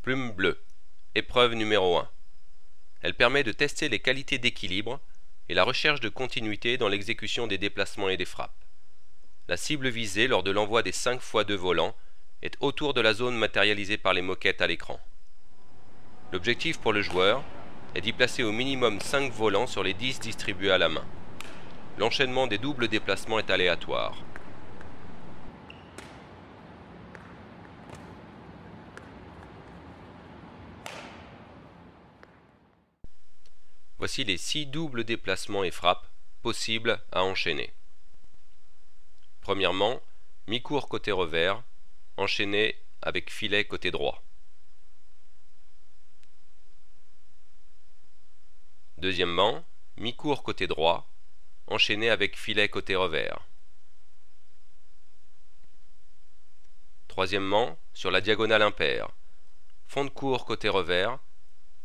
Plume bleue. Épreuve numéro 1. Elle permet de tester les qualités d'équilibre et la recherche de continuité dans l'exécution des déplacements et des frappes. La cible visée lors de l'envoi des 5x2 volants est autour de la zone matérialisée par les moquettes à l'écran. L'objectif pour le joueur est d'y placer au minimum 5 volants sur les 10 distribués à la main. L'enchaînement des doubles déplacements est aléatoire. Voici les 6 doubles déplacements et frappes possibles à enchaîner. Premièrement, mi-court côté revers, enchaîné avec filet côté droit. Deuxièmement, mi-court côté droit, enchaîné avec filet côté revers. Troisièmement, sur la diagonale impaire, fond de court côté revers,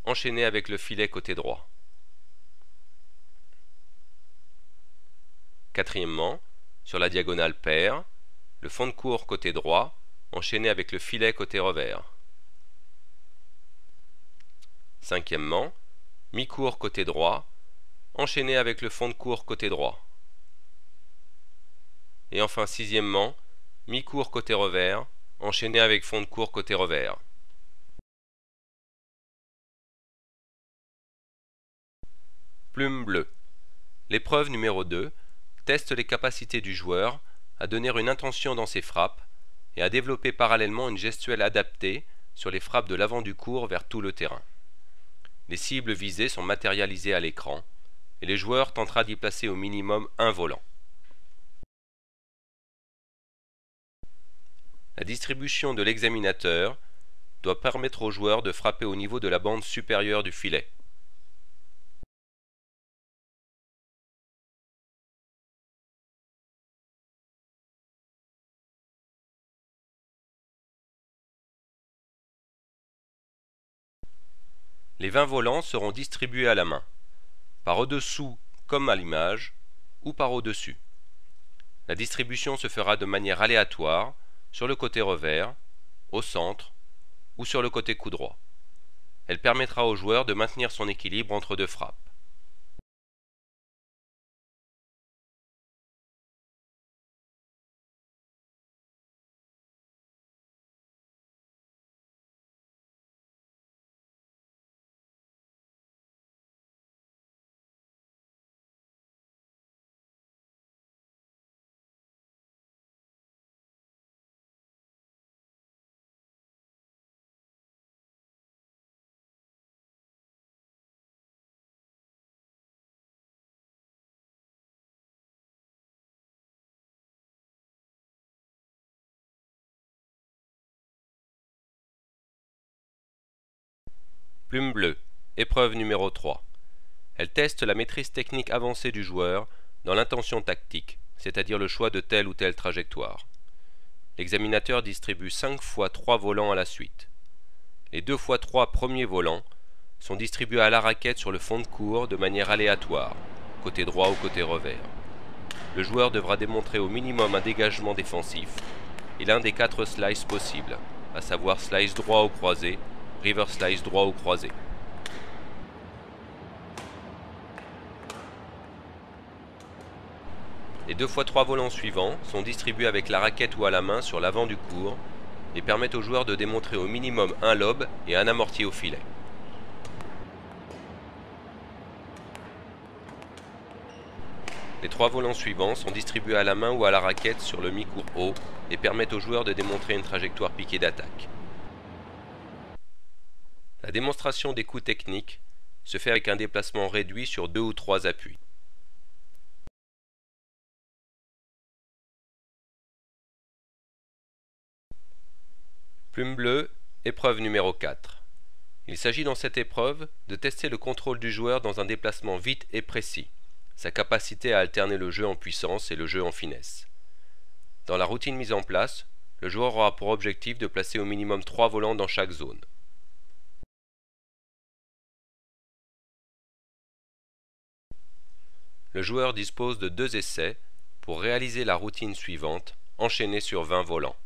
enchaîné avec le filet côté droit. Quatrièmement, sur la diagonale paire, le fond de court côté droit, enchaîné avec le filet côté revers. Cinquièmement, mi-court côté droit, enchaîné avec le fond de court côté droit. Et enfin sixièmement, mi-court côté revers, enchaîné avec fond de court côté revers. Plume bleue. L'épreuve numéro 2 teste les capacités du joueur à donner une intention dans ses frappes et à développer parallèlement une gestuelle adaptée sur les frappes de l'avant du court vers tout le terrain. Les cibles visées sont matérialisées à l'écran et les joueurs tenteront d'y placer au minimum un volant. La distribution de l'examinateur doit permettre aux joueurs de frapper au niveau de la bande supérieure du filet. Les 20 volants seront distribués à la main, par au-dessous comme à l'image, ou par au-dessus. La distribution se fera de manière aléatoire sur le côté revers, au centre ou sur le côté coup droit. Elle permettra au joueur de maintenir son équilibre entre deux frappes. Plume bleue. Épreuve numéro 3. Elle teste la maîtrise technique avancée du joueur dans l'intention tactique, c'est-à-dire le choix de telle ou telle trajectoire. L'examinateur distribue 5 fois 3 volants à la suite. Les 2 fois 3 premiers volants sont distribués à la raquette sur le fond de court de manière aléatoire, côté droit ou côté revers. Le joueur devra démontrer au minimum un dégagement défensif et l'un des 4 slices possibles, à savoir slice droit ou croisé, river slice droit ou croisé. Les 2 fois 3 volants suivants sont distribués avec la raquette ou à la main sur l'avant du court et permettent au joueur de démontrer au minimum un lob et un amorti au filet. Les 3 volants suivants sont distribués à la main ou à la raquette sur le mi-court haut et permettent au joueur de démontrer une trajectoire piquée d'attaque. La démonstration des coups techniques se fait avec un déplacement réduit sur 2 ou 3 appuis. Plume bleue, épreuve numéro 4. Il s'agit dans cette épreuve de tester le contrôle du joueur dans un déplacement vite et précis, sa capacité à alterner le jeu en puissance et le jeu en finesse. Dans la routine mise en place, le joueur aura pour objectif de placer au minimum 3 volants dans chaque zone. Le joueur dispose de 2 essais pour réaliser la routine suivante, enchaînée sur 20 volants.